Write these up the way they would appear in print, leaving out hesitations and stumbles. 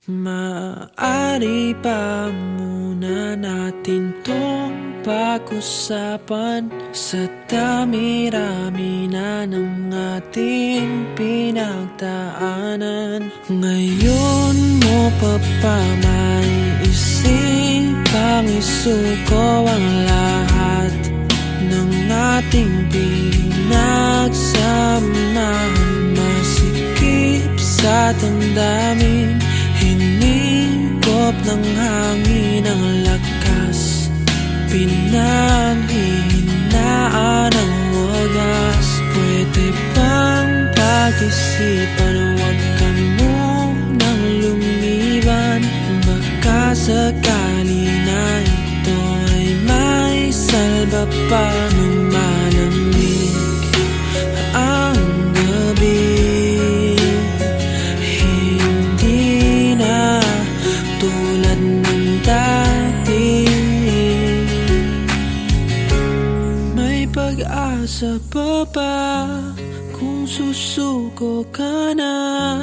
Maaari pa muna natin tong pag-usapan sa dami-rami na ng ating pinagdaanan. Ngayon mo pa ba maiisipang isuko ang lahat ng ating pinagsamahan? Masikip sa damdamin, hinigop ng hangin ang lakas, pinanghihinaan ang wagas. Pwede bang pag-isipan, huwag ka munang lumiban? Baka sakali na ito ay may salba pa ng malamig ang gabi. Pag-asa pa ba kung susuko ka na?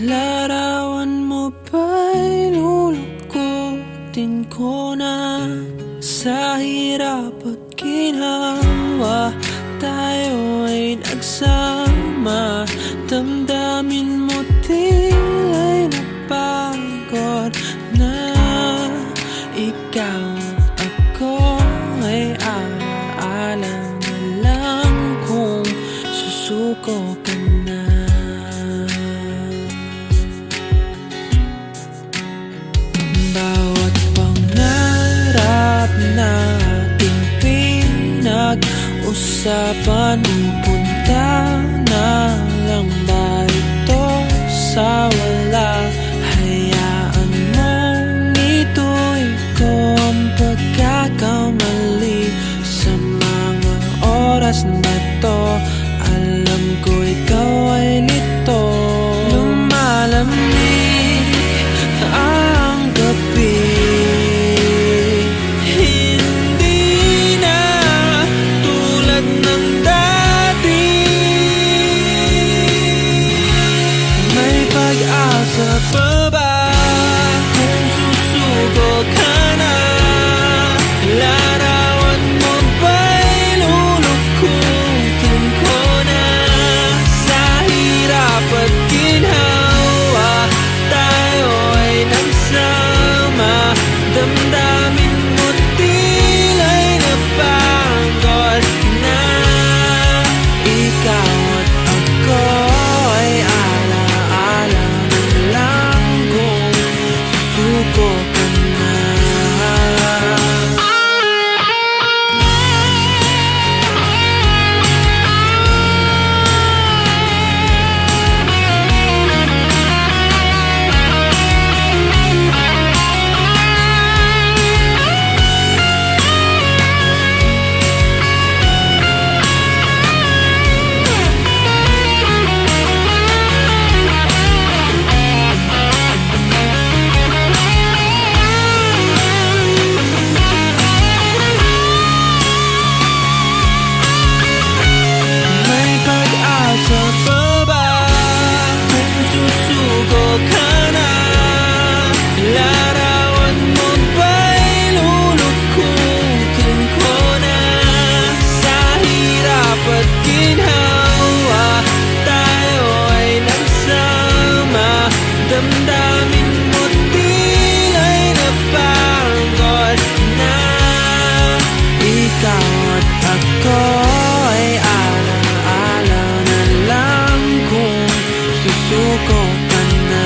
Larawan mo ba'y lulukutin ko na? Sa hirap at ginhawa tayo ay nagsama. Damdamin mo tila'y napagod na. Ikaw at ako ay alaala na lang kung susuko ka na. Bawat pangarap na ating pinag-usapan, pupunta na lang ba ito sa wala? Hayaan mong ito'y ko ang pagkakamali sa mga oras na to. Alam ko ikaw ay lito. Lumalamig ang gabi, hindi na tulad ng dati. May pag-asa pa ba kung susuko ka na? Larawan mo ba'y lulukutin ko na? Sa hirap at ginhawa tayo ay nagsama. Damdamin mo tila'y napagod na. Ikaw at ako ay alaala na lang kung susuko ka na. May pag-asa pa ba kung susuko ka na? Larawan mo ba'y lulukutin ko na? Sa hirap at ginhawa tayo ay nagsama. Damdamin mo tila'y napagod na. Ikaw at ako ay alaala na lang kung susuko ka na.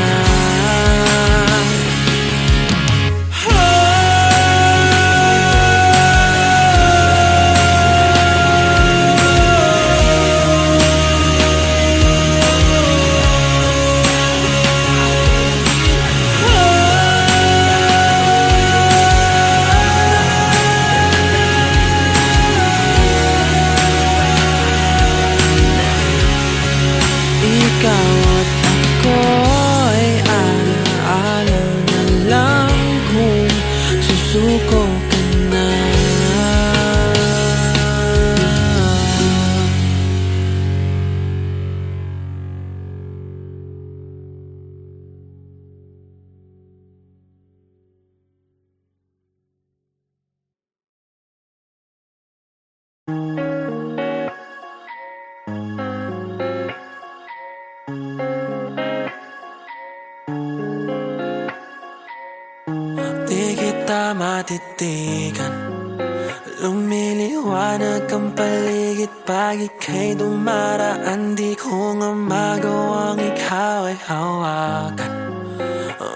Di kita matitigan, lumiliwanag ang paligid pag ika'y dumaraan. Di ko nga magawang ikaw ay hawakan.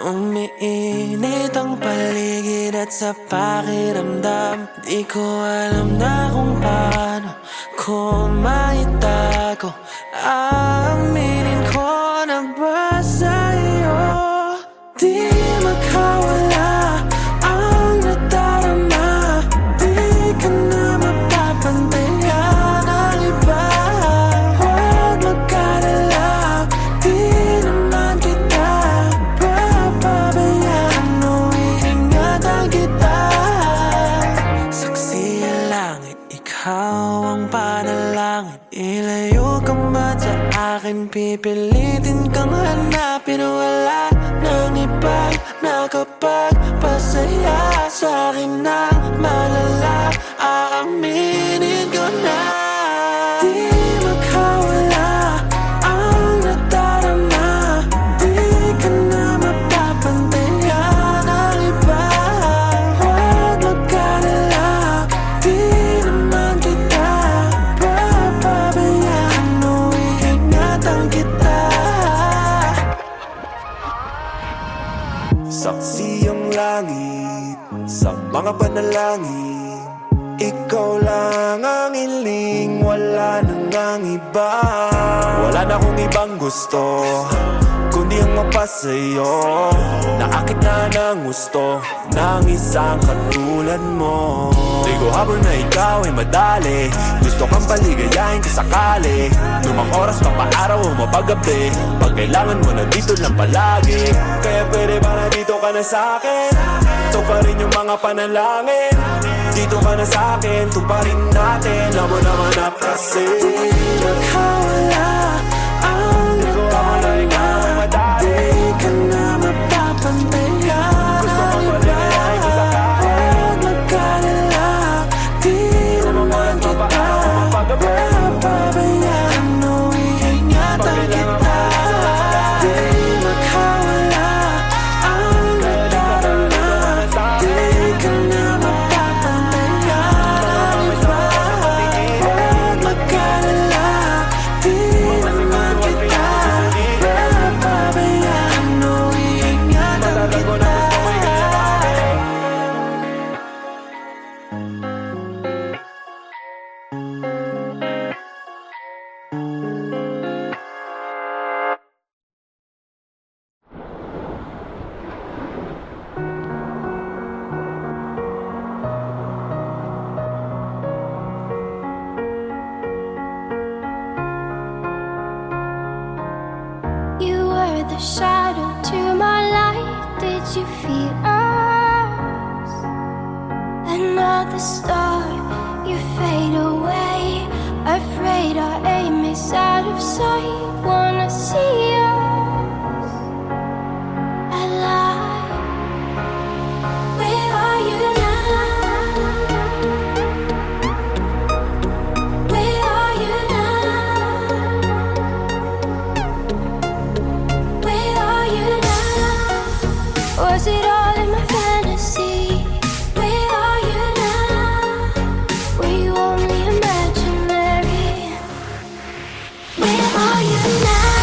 Umiinit ang paligid at sa pakiramdam, di ko alam na kung paano ko maitago. Aaminin ko na ba sa'yo, di makawala ang nadarama. Di ka na mapapantayan ng iba. Huwag mag-alala, di naman kita papabayaan o iingatan kita. Saksi ang langit, ikaw ang panalangin. Ilayo ka man sa akin, pipilitin kang hanapin. Wala nang iba nakapagpasaya sa akin na malala. Aaminin ko na di makawala ang nadarama. Di ka na mapapantayan ng iba. Huwag mag-alala, di naman kita papabayaan o iingatan kita. Saksi ang langit sa mga panalangin. Ikaw lang ang hiling, wala nang ang iba. Wala na akong ibang gusto kundi ang mapasa'yo. Naakit na ng gusto ng isang katulad mo. Di ko habol na ikaw ay madali, gusto kang paligayahin kasakali. Lumang oras papaaraw o mapagabi, pag kailangan mo nandito lang palagi. Kaya pwede ba nandito ka na sa'kin? Ito pa rin yung mga panalangin. Dito ka na sa'kin, tuparin natin. Alam mo naman na kasi di makawala ang nadarama. Di ka na mapapantayan ng iba. Huwag mag-alala, di naman kita papabayaan o iingatan kita. Di makawala ang nadarama. Di ka na mapapantayan ng iba. Huwag mag-alala, di naman kita papabayaan o iingatan kita. You were the shadow to my light. Did you feel us? Another star, you fade away. Afraid our aim is out of sight. Wanna see us alive. Where are you now? Where are you now? Where are you now? Was it all in my fantasy? Where are you now? Were you only imaginary? Where are you now?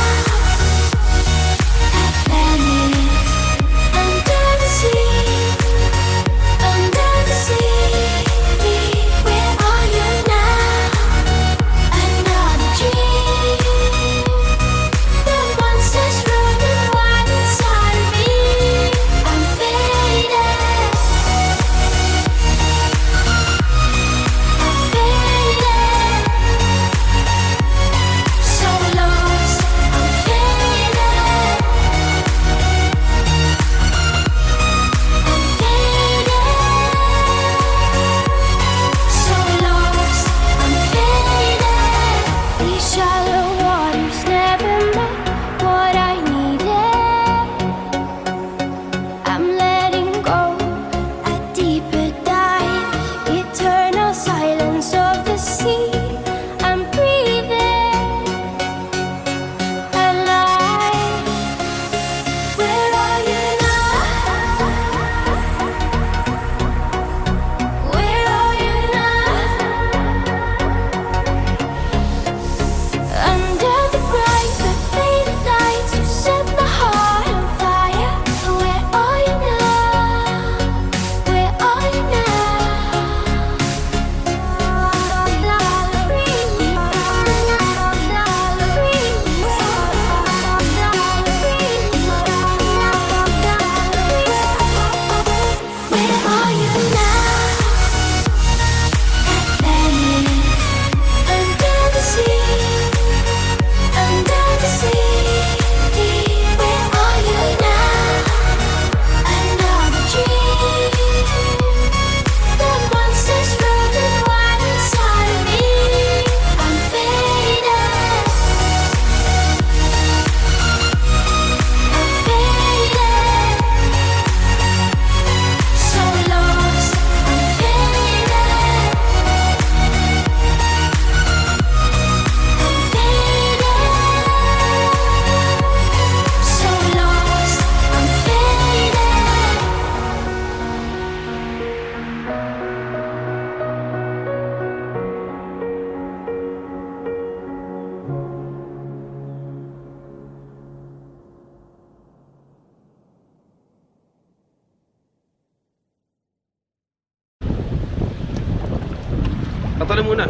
Tatalo muna.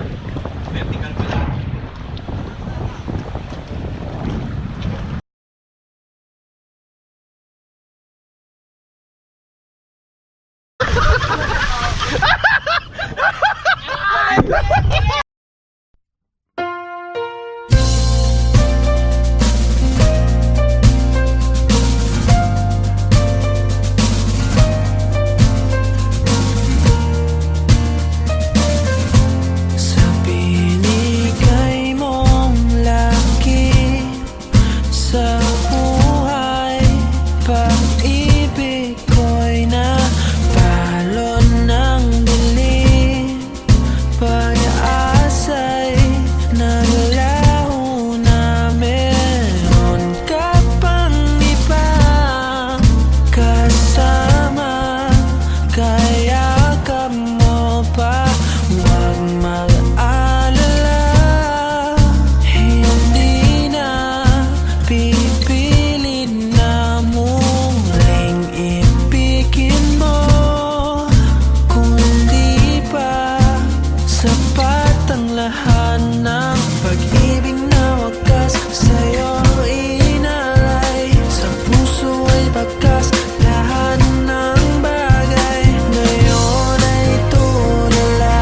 Sa binigay mong laki sa buhay, pag-ibig ko'y napalon ng dilim. Pag-asa'y naglaho na meron ka pang ibang kasama. Kaya ka mo pa, huwag mag-alala. Hindi na pipilit na muling ibigin mo, kundi pa sapat ang lahat ng pag-ibig na wagas sa'yo inalay. Sa puso ay bakas lahat ng bagay, ngayon ay tulala.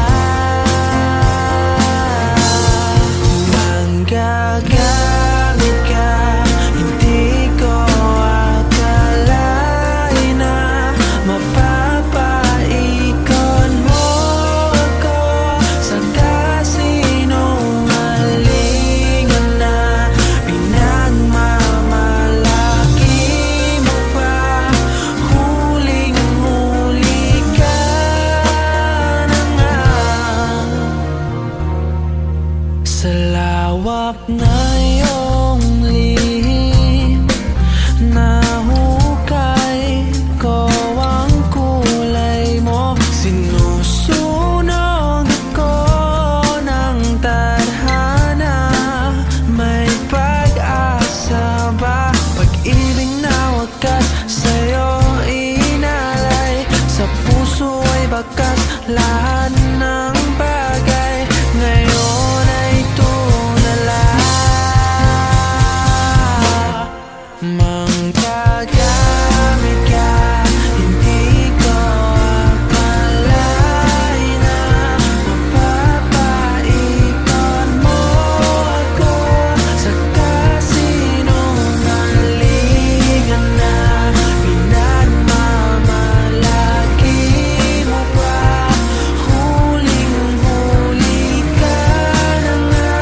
Manggagamit ka, hindi ko akalain na mapapaikon mo ako sa kasinungalingan na pinagmamalaki mo pa. Huling-huli ka na nga. Sa lawak na iyong lihim, nahukay ko ang kulay mo. Sinusunog ako ng tadhana, may pag-asa ba? Pag-ibig na wagas sa'yo inalay. Sa puso ay bakas lahat ng bagay, ngayon ay tulala. Manggagamit ka, hindi ko akalain na mapapaikon mo ako sa kasinungalingan na pinagmamalaki mo pa. Huling-huli ka na nga,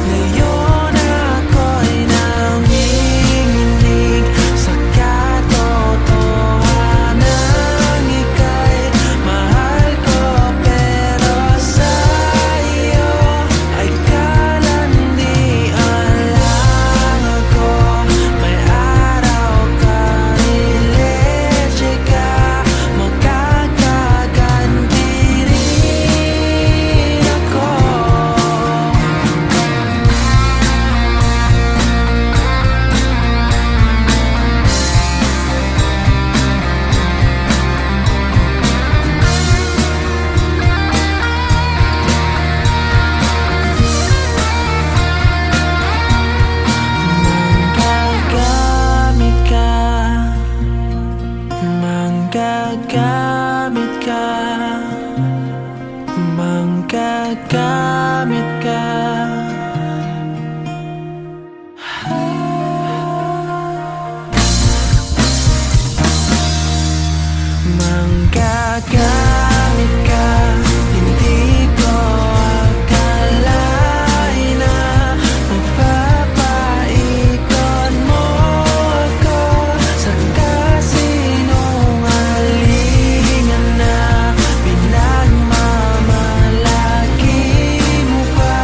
ngayon ako'y nanginginig sa katotohanan. Ika'y mahal ko, pero sa'yo ay kalandian lang ako. May araw ka, nileche ka, magkakaganti rin ako. Manggagamit ka, manggagamit ka, manggagamit ka, hindi ko akalain na mapapaikon mo ako sa kasinungalingan na pinagmamalaki mo pa.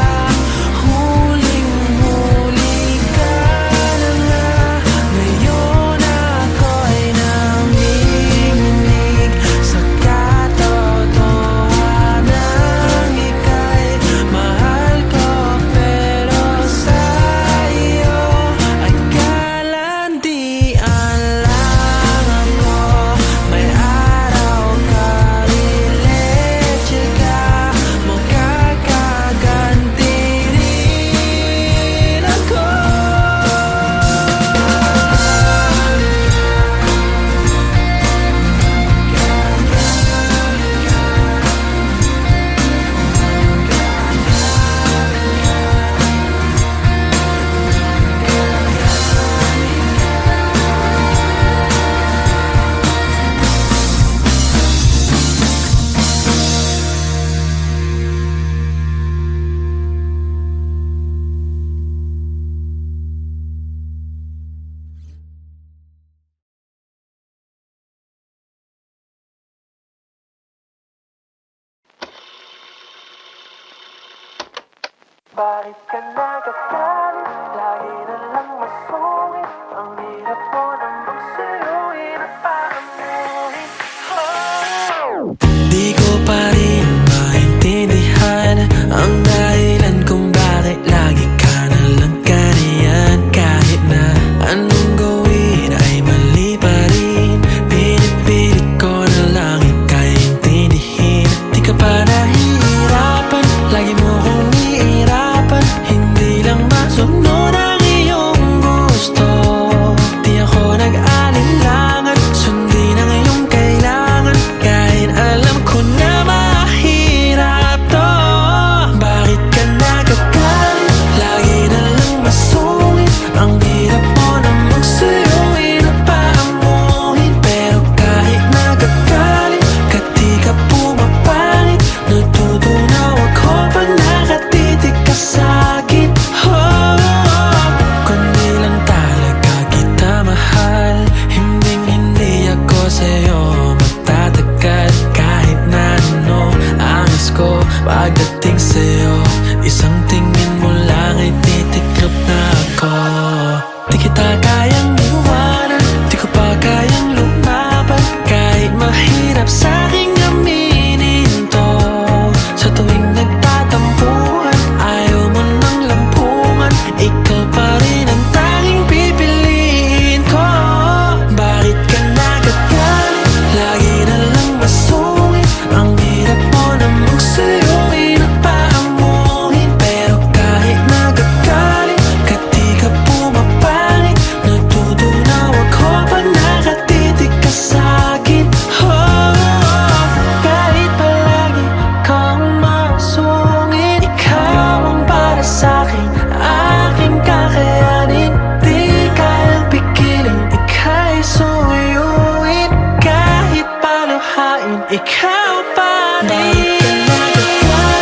Bakit ka nagagalit? Lagi na lang masungit. Ang hirap mo namang suyuin at paamuhin. Di ko pa rin maintindihan ang dahilan kung bakit lagi ka na lang ganyan. Kahit na anong gawin ay mali pa rin, pinipilit ko na lang ika'y intindihin. Di ka pa nahihirapan, lagi mo kong ihirapan. Hindi lang masunod ang iyong gusto. Di ako nag-alinlangan, sundin ang iyong kailangan. Kahit alam ko na mahirap to. Bakit ka nagagalit? Lagi na lang masungit. Ang hirap mo namang suyuin at paamuhin. Pero kahit nagagalit ka, di ka pumapangit. Natutunaw ako pag nakatitig ka sa'kin. Kundi lang talaga kita mahal. Hindi ako sa'yo matatagal. Kahit na anong angas ko pagdating sa'yo, isang tingin mo lang ay titiklop na ako. Di kita kayang iwanan, di ko pa kayang lumaban. Kahit mahirap sa'king aminin to. Sa tuwing nagtatampuhan, ayaw mo ng lampungan. Ikaw pa rin ang tanging pipiliin ko. Bakit ka nagagalit? Lagi na lang masungit. Ang hirap mo namang suyuin at paamuhin. Pero kahit nagagalit ka, di ka pumapangit. Natutunaw ako pag nakatitig ka sa'kin. Kahit palagi kang masungit, ikaw ang para sa'kin, aking kakayanin. Di kayang pigilin, ika'y suyuin. Kahit paluhain, ikaw pa rin. Bakit ka nagagalit?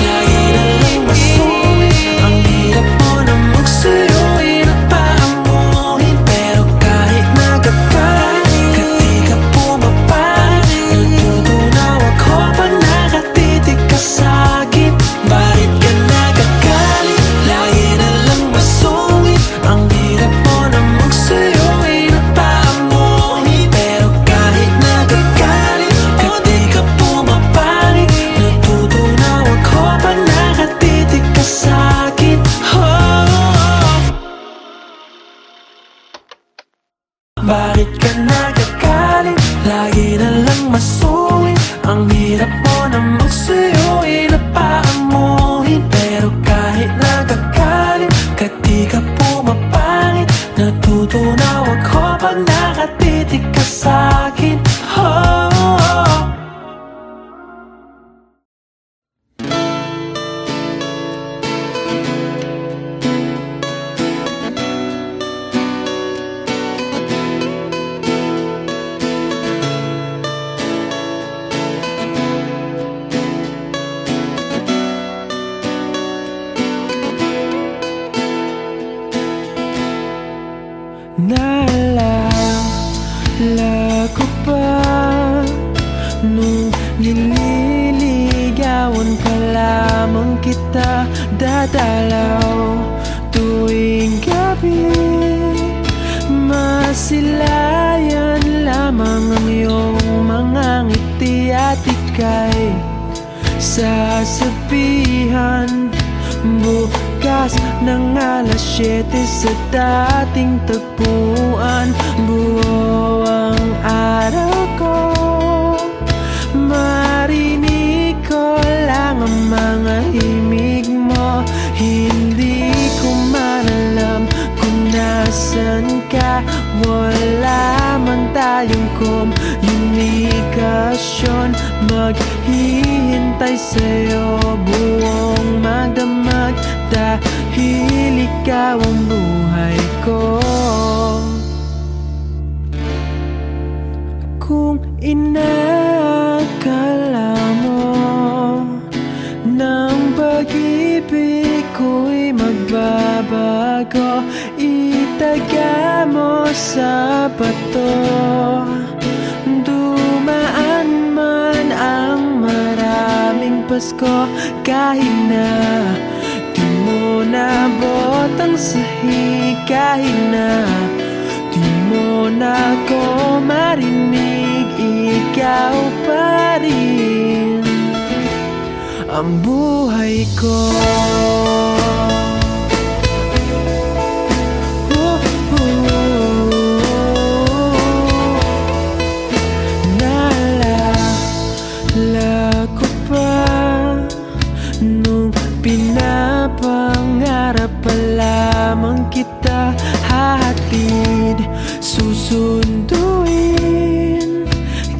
Lagi na lang masungit. Ang hirap mo namang suyuin at paamuhin. Pero kahit nagagalit ka, di ka pumapangit. Natutunaw ako pag nakatitig ka sa'kin. Bakit ka nagagalit? Lagi na lang masungit. Ang hirap mo namang suyuin at paamuhin. Pero kahit nagagalit ka, di ka pumapangit. Natutunaw ako pag nakatitig ka sa'kin. Bakit ka nagagalit? Lagi na lang masungit. Ang hirap mo namang suyuin at paamuhin. Pero kahit nagagalit ka, di ka pumapangit. Natutunaw ako pag nakatitig ka sa'kin. Naalala ko pa nung nililigawan pa lamang kita, dadalaw tuwing gabi. Masilayan lamang ang iyong mga ngiti at ika'y sasabihan bukas ng alas 7 sa dating tagpuan. Buo ang araw ko, marinig ko lang ang mga himig mo. Hindi ko man alam kung nasan ka. Wala man tayong komunikasyon. Maghihintay sa'yo buong magdamag, dahil ikaw ang buhay ko. Kung inakala mo ng pag-ibig ko'y magbabago, itaga mo sa bato. Dumaan man ang maraming Pasko, kahit na di mo inabot ang sahig kahit na di mo na ko marinig, ikaw pa rin ang buhay ko. Naalala ko pa nung pinapangarap pa lamang kita, hahatid, susunduin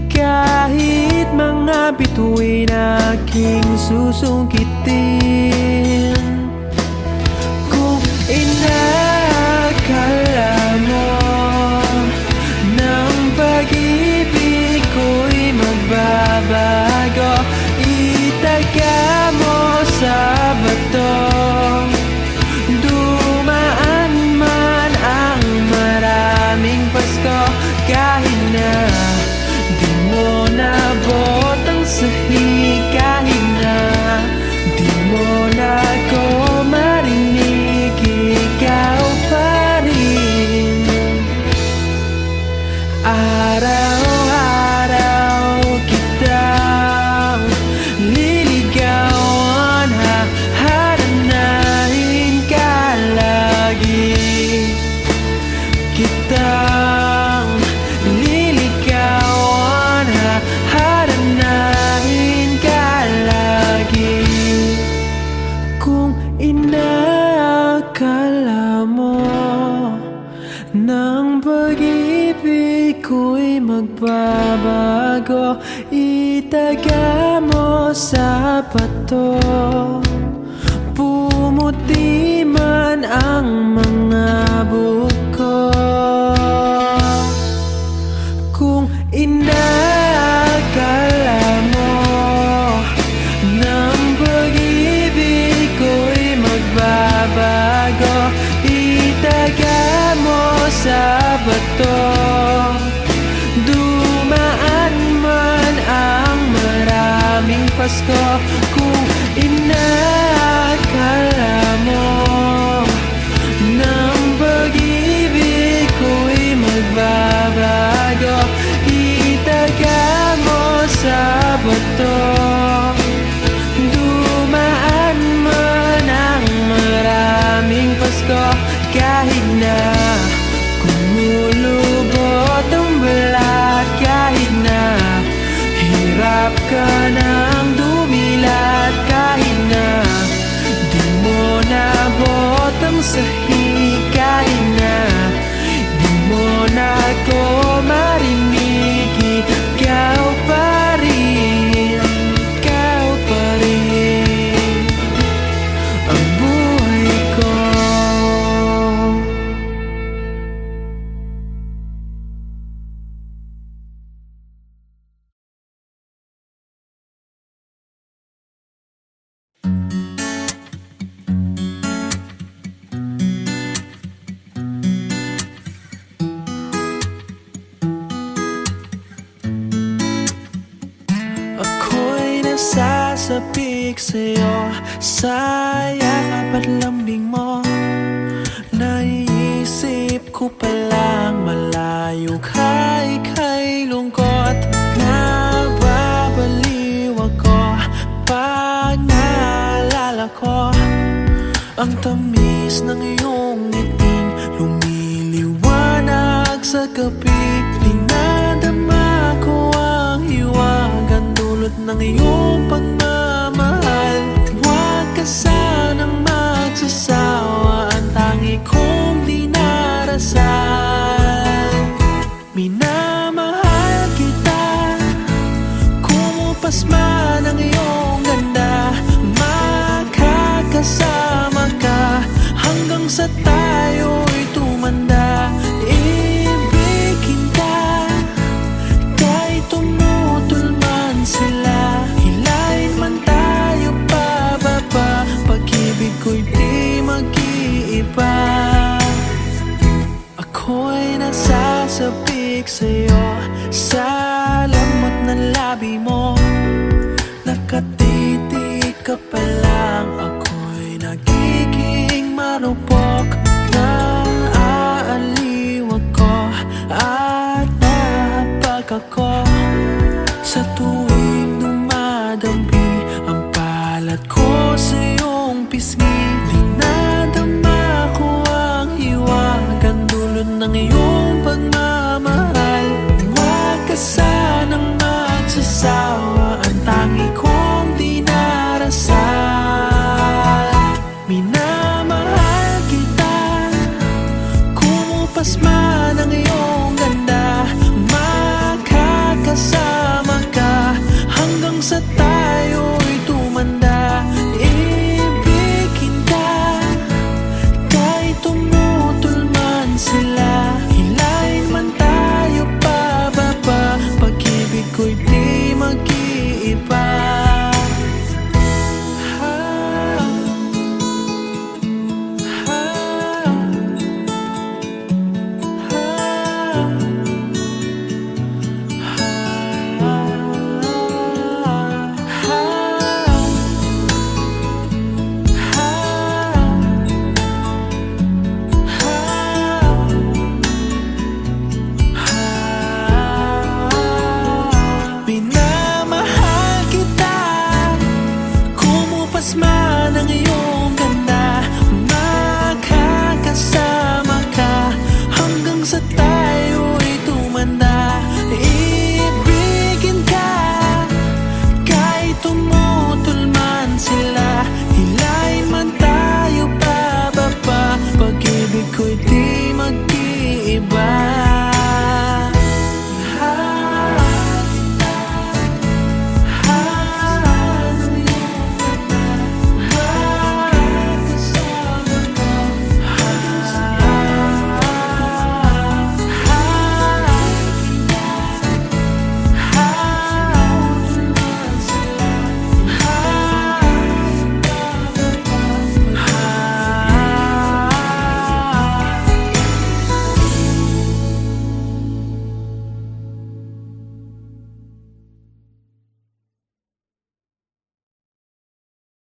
kahit mga bituin aking susungkitin. Kung inakala mo ng pag-ibig ko'y magbabago, itaga mo sa bato. Dumaan man ang maraming Pasko, kahit na di mo nabot ang sahig, kahit na di mo na ko marinig, ikaw pa rin. Araw-araw kitang liligawan, haharanahin ka lagi. Kitang liligawan, haharanahin ka lagi. Kung inakala mo ng pag-ibig ko'y magbabago, itaga mo sa bato. Pumuti man ang mga buko. Kung inakala mo ng pag-ibig ko'y magbabago, itaga mo sa bato. Dumaan man ang maraming Pasko. Kung inakala mo ng pag-ibig ko'y magbabago, itaga mo sa bato. Dumaan man ang maraming Pasko, kahit na kumulubot ang balat, kahit na hirap ka ng dumilat, kahit na di mo nabot ang sahig, kahit na di mo na ko marinig, ikaw pa rin, ikaw pa rin ang buhay ko. Ako'y nasasabik sa'yo, sa yakap at lambing mo. Naiisip ko palang malayo ka, ika'y lungkot. Nababaliw ako pag naalala ko ang tamis ng iyong ngiting lumiliwanag sa gabi. Dinadama ko ang hiwagang dulot ng iyong pagmamahal. Huwag ka sanang magsasawa, ang tangi kong dinarasal. Minamahal kita, kumupas man ang iyong ganda. Makakasama ka hanggang sa tayo'y tumanda. Ibigin ka kahit tumutol man sila, hilahin man tayo pababa, pag-ibig ko'y di mag-iiba. Ako'y nasasabik sa'yo, sa lamot ng labi mo. Nakatitig ka pa lang, ako'y nagiging ako sa tuwing